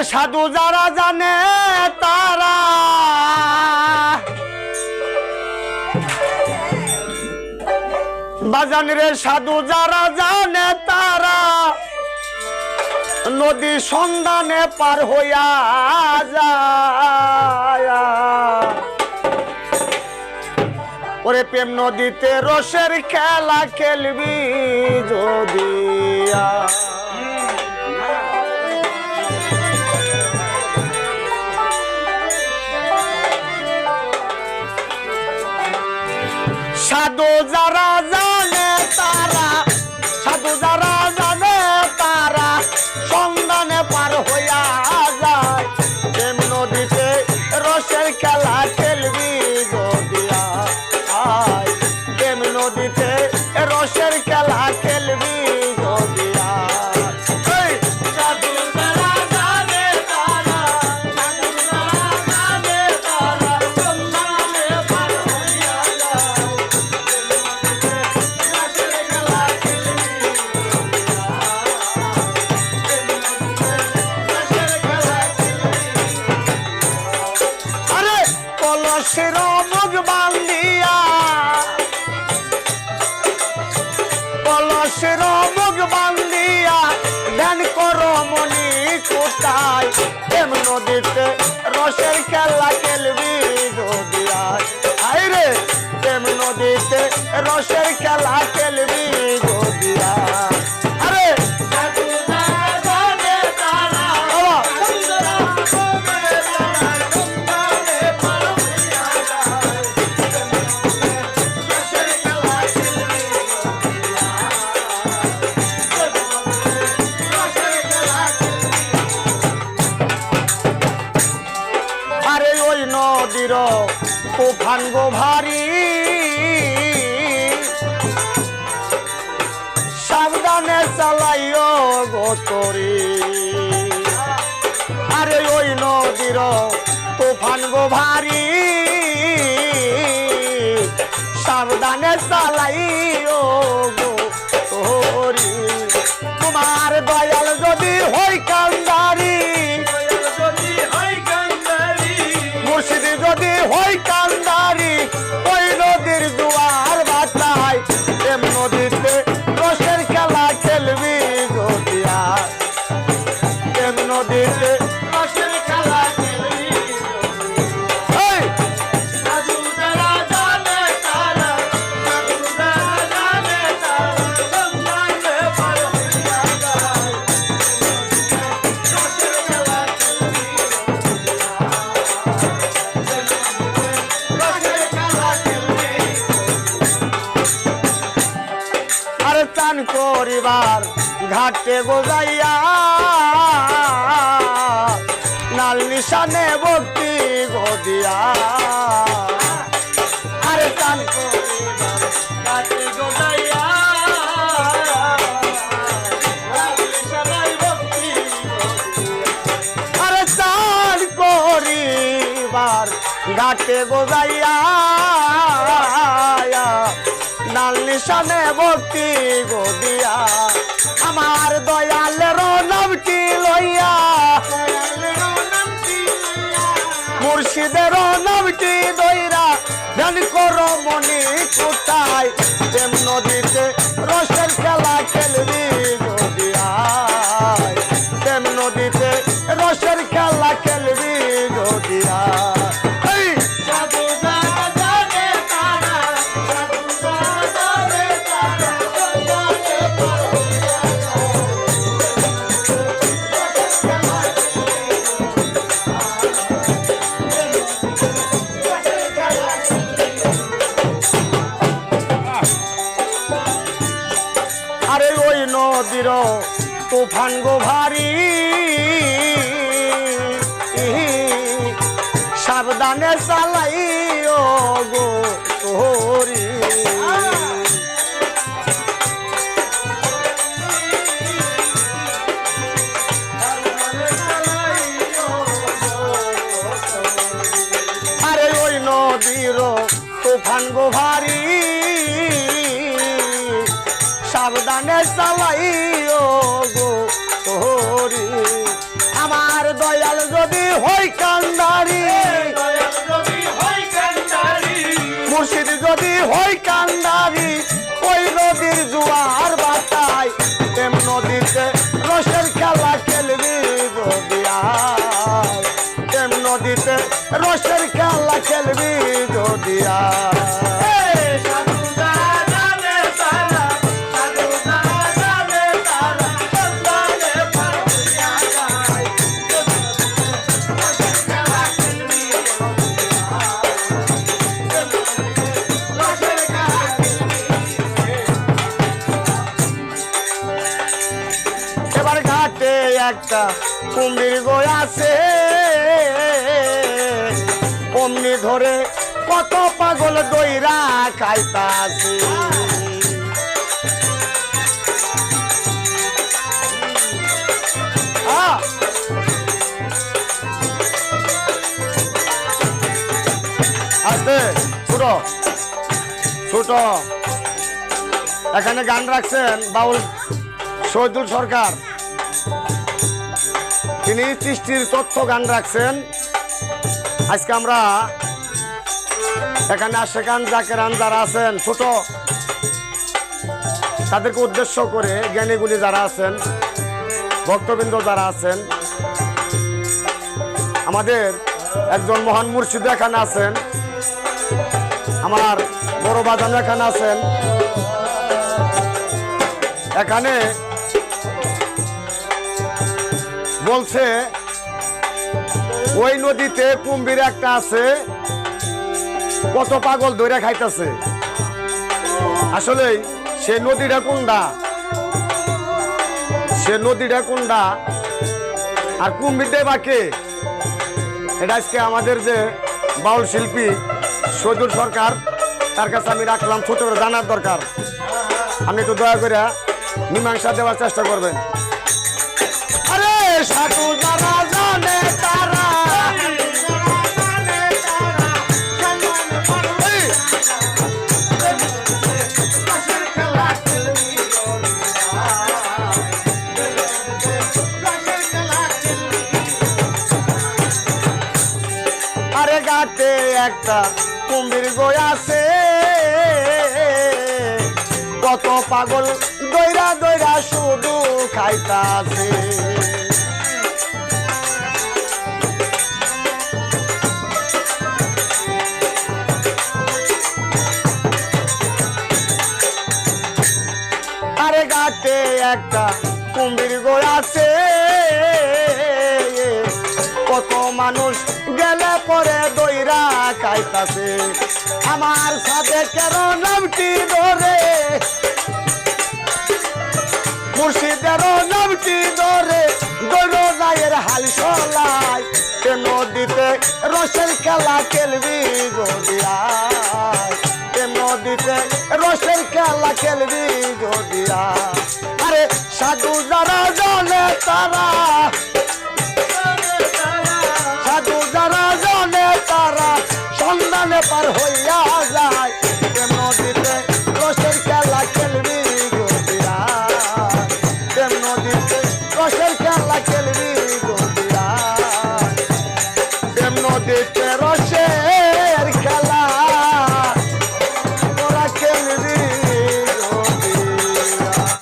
সাধু যারা জানে তারা বাজান রে সাধু যারা জানে তারা নদী সন্ধানে পার হইয়া যায় ওরে প্রেম নদীতে রসের খেলা খেলবি যদি সাধু যারা জানে তারা সাধু যারা জানে তারা সন্ধানে পার হইয়া যায় প্রেম নদীতে রসের খেলা খেলবি যদিয়া প্রেম নদীতে রসের খেলা খেলবি যদিয়া কলসের মুখ বান্ধিয়া কলসের মুখ বান্ধিয়া ধ্যান করো মনি কোথায় প্রেম নদীতে রসের খেলা খেলবি যদিয়া আরে প্রেম নদীতে রসের খেলা খেলবি যদিয়া আরে নদীর তুফান গো ভারী সাবধানে চালাইও গো তরি আরে ওই নদীর তুফান গো ভারী সাবধানে চালাইও গো তরি তোমার দয়াল যদি হই কান্দারি মুর্শিদ যদি হই কান্দারি ওই নদীর দুয়ার বাতায় প্রেম নদীতে রসের খেলা খেলবি যদিয়া প্রেম নদীতে রসের খেলা খেলবি চান করিবার ঘাটে গোজাইয়া নাল নিশানে ভক্তি গদিয়া আরে চান করিবার ঘাটে গোজাইয়া নাল নিশানে ভক্তি আরে চান করিবার ঘাটে গোজাইয়া নাল নিশানে ভক্তি গদিয়া আমার দয়ালের নামটি লইয়া মুর্শিদের নামটি দইরা ধ্যান করো মনি কোথায় প্রেম নদীতে রসের খেলা খেলবি গদিয়া প্রেম নদীতে রসের খেলা খেলবি গদিয়া আরে ওই নদীর তুফান গো ভারী সাবধানে চালাইও গো তোরি আরে ওই নদীর তুফান গো ভারী সাবধানে চালাইও গো তোরি আমার আর দয়াল যদি হই কান্ডারি মুর্শিদ যদি হই কান্ডারি ওই নদীর জোয়ার বাতায় প্রেম নদীতে রসের খেলা খেলবি যদি আয় প্রেম নদীতে রসের খেলা খেলবি যদি এবার ঘাটে একটা কুম্ভীর গো আছে অমনি ধরে কত পাগল দইরা খাইতাছে আস্তে ছোট ছোট এখানে গান রাখছেন বাউল শহীদুল সরকার তিনি সৃষ্টির তথ্য গান রাখছেন আজকে আমরা এখানে আশেকান জাকেরান যারা আছেন ছোট তাদেরকে উদ্দেশ্য করে জ্ঞানীগুলি যারা আছেন ভক্তবৃন্দ যারা আছেন আমাদের একজন মহান মুর্শিদ এখানে আছেন আমার বড় বাজান এখানে আছেন এখানে বলছে ওই নদীতে কুম্ভীর একটা আছে কত পাগল ধরে খাইতেছে আসলে সে নদীটা কোনটা আর কুম্ভীরটাই বাকি এটা আজকে আমাদের যে বাউল শিল্পী শহীদুল সরকার তার কাছে আমি রাখলাম ছোট করে জানার দরকার আপনি একটু দয়া করে মীমাংসা দেওয়ার চেষ্টা করবেন আরে সাধু যারা জানে তারা আরে ঘাটে একটা কুম্ভীর গো আছে কত পাগল দইরা দইরা শুধু খাইতাছে আরে ঘাটে একটা কুম্ভীর গো আছে কত মানুষ গেলে পরে দইরা খাইতাছে আমার সাথে কেন নামটি ধরে মুর্শিদেরও নামটি ধরে দৈর গায়ের হাল সলাই নদীতে রসের খেলা খেলবি যদি আয় নদীতে রসের খেলা খেলবি যদি আরে সাধু যারা জানে তারা সাধু যারা জানে তারা সন্ধানে পার হইয়া যায় নদীতে রসের খেলা খেলবি যদি নদীতে রসের